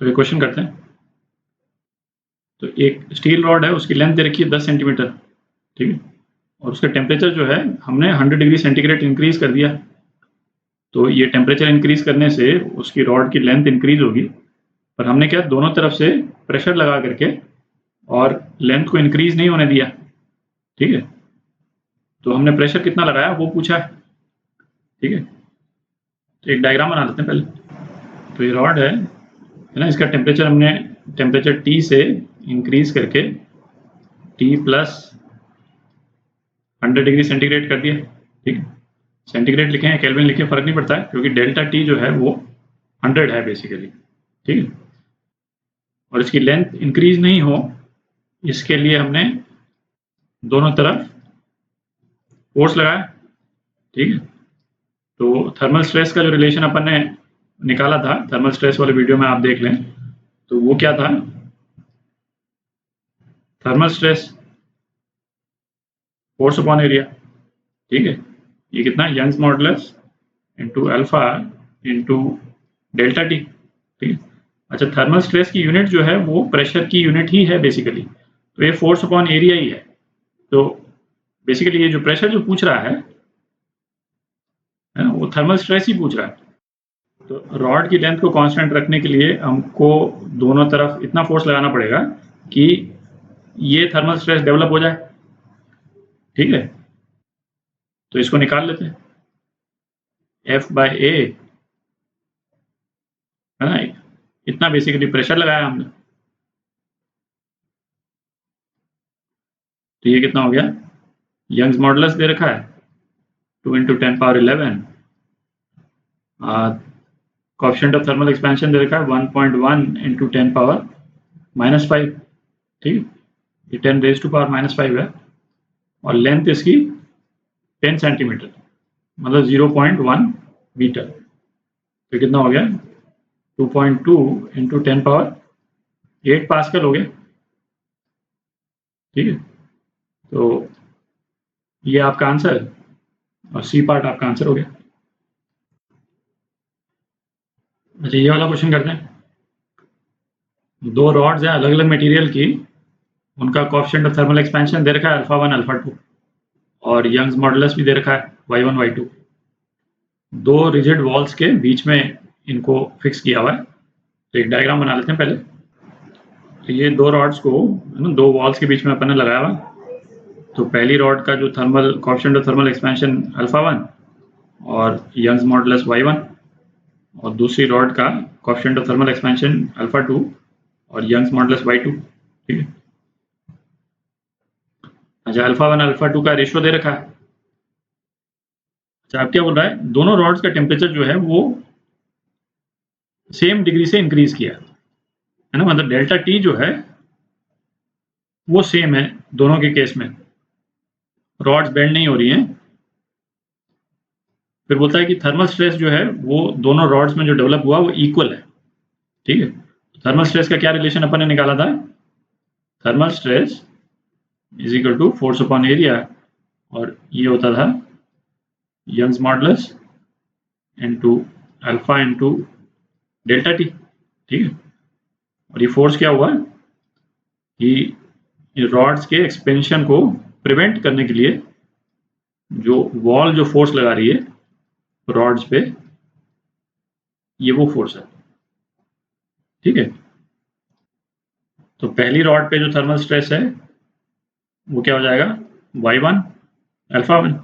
तो ये क्वेश्चन करते हैं। तो एक स्टील रॉड है, उसकी लेंथ दे रखी है 10 सेंटीमीटर, ठीक है, और उसका टेम्परेचर जो है हमने 100 डिग्री सेंटीग्रेड इंक्रीज कर दिया। तो ये टेम्परेचर इंक्रीज करने से उसकी रॉड की लेंथ इंक्रीज होगी, पर हमने क्या दोनों तरफ से प्रेशर लगा करके और लेंथ को इंक्रीज नहीं होने दिया, ठीक है। तो हमने प्रेशर कितना लगाया वो पूछा है, ठीक है। तो एक डायग्राम बना लेते हैं पहले। तो ये रॉड है ना, इसका टेम्परेचर हमने टेम्परेचर T से इंक्रीज करके T प्लस 100 डिग्री सेंटीग्रेड कर दिया, ठीक है। सेंटीग्रेड लिखें या केल्विन लिखें फर्क नहीं पड़ता है, क्योंकि डेल्टा T जो है वो 100 है बेसिकली, ठीक है। और इसकी लेंथ इंक्रीज नहीं हो इसके लिए हमने दोनों तरफ फोर्स लगाया, ठीक है। तो थर्मल स्ट्रेस का जो रिलेशन अपन ने निकाला था थर्मल स्ट्रेस वाले वीडियो में आप देख लें, तो वो क्या था, thermal stress force upon area, ठीक है। ये कितना, Young's modulus into alpha into delta T, ठीक है। अच्छा, थर्मल स्ट्रेस की यूनिट जो है वो प्रेशर की यूनिट ही है बेसिकली, तो ये फोर्स अपॉन एरिया ही है। तो बेसिकली ये जो प्रेशर जो पूछ रहा है ना, वो थर्मल स्ट्रेस ही पूछ रहा है। तो रॉड की लेंथ को कांस्टेंट रखने के लिए हमको दोनों तरफ इतना फोर्स लगाना पड़ेगा कि ये थर्मल स्ट्रेस डेवलप हो जाए, ठीक है। तो इसको निकाल लेते हैं, F बाय ए है ना, इतना बेसिकली प्रेशर लगाया हमने। तो ये कितना हो गया, यंग्स मॉडुलस दे रखा है 2 × 10⁻11, कोएफिशिएंट ऑफ थर्मल एक्सपेंशन दे रखा है 1.1 × 10⁻⁻5, ठीक है। ये 10⁻⁻5 है, और लेंथ इसकी 10 सेंटीमीटर, मतलब 0.1 मीटर। तो कितना हो गया, 2.2 × 10⁻8 पास्कल हो गया, ठीक है। तो ये आपका आंसर है, और सी पार्ट आपका आंसर हो गया। अच्छा, ये वाला क्वेश्चन करते हैं। दो रॉड्स हैं अलग अलग मटेरियल की, उनका कोएफिशिएंट ऑफ थर्मल एक्सपेंशन दे रखा है α1 α2, और यंग्स मॉडुलस भी दे रखा है y1 y2। दो रिजिड वॉल्स के बीच में इनको फिक्स किया हुआ है। तो एक डायग्राम बना लेते हैं पहले। तो ये दो रॉड्स को है ना, दो वॉल्स के बीच में अपन ने लगाया हुआ। तो पहली रॉड का जो thermal coefficient of thermal expansion α1 और यंग्स मॉडुलस y1, और दूसरी रॉड का कोएफिशिएंट ऑफ थर्मल एक्सपेंशन α2 और यंग्स मॉडुलस y2, ठीक है। अच्छा, α1 α2 का रेशियो दे रखा है। अच्छा, अब क्या बोल रहा है, दोनों रॉड्स का टेम्परेचर जो है वो सेम डिग्री से इंक्रीज किया है ना, मतलब डेल्टा टी जो है वो सेम है दोनों के केस में, रॉड्स बेंड नहीं हो रही हैं। फिर बोलता है कि थर्मल स्ट्रेस जो है वो दोनों रॉड्स में जो डेवलप हुआ वो इक्वल है, ठीक है। थर्मल स्ट्रेस का क्या रिलेशन अपन ने निकाला था, thermal stress is equal to force upon area, और ये होता था Young's modulus into alpha into delta T, ठीक है। और ये फोर्स क्या हुआ कि रॉड्स के एक्सपेंशन को प्रिवेंट करने के लिए जो वॉल जो फोर्स लगा रही है रॉड्स पे, ये वो फोर्स है, ठीक है। तो पहली रॉड पे जो थर्मल स्ट्रेस है वो क्या हो जाएगा, y1 α1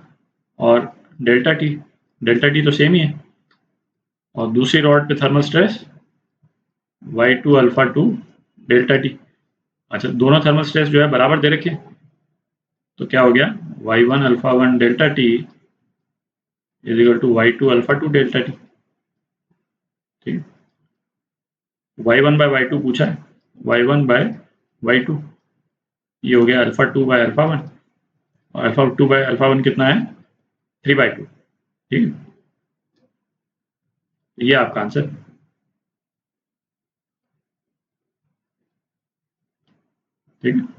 और डेल्टा टी तो सेम ही है, और दूसरी रॉड पे thermal stress y2 α2 delta T. अच्छा, दोनों थर्मल स्ट्रेस जो है बराबर दे रखे, तो क्या हो गया, y1 α1 delta T is equal to y2 α2 delta T, ठीक। y1 बाय y2 पूछा है, y1 बाय y2, ये हो गया α2 बाय α1, और α2 बाय α1 कितना है, 3/2, ठीक है। ये आपका आंसर, ठीक है।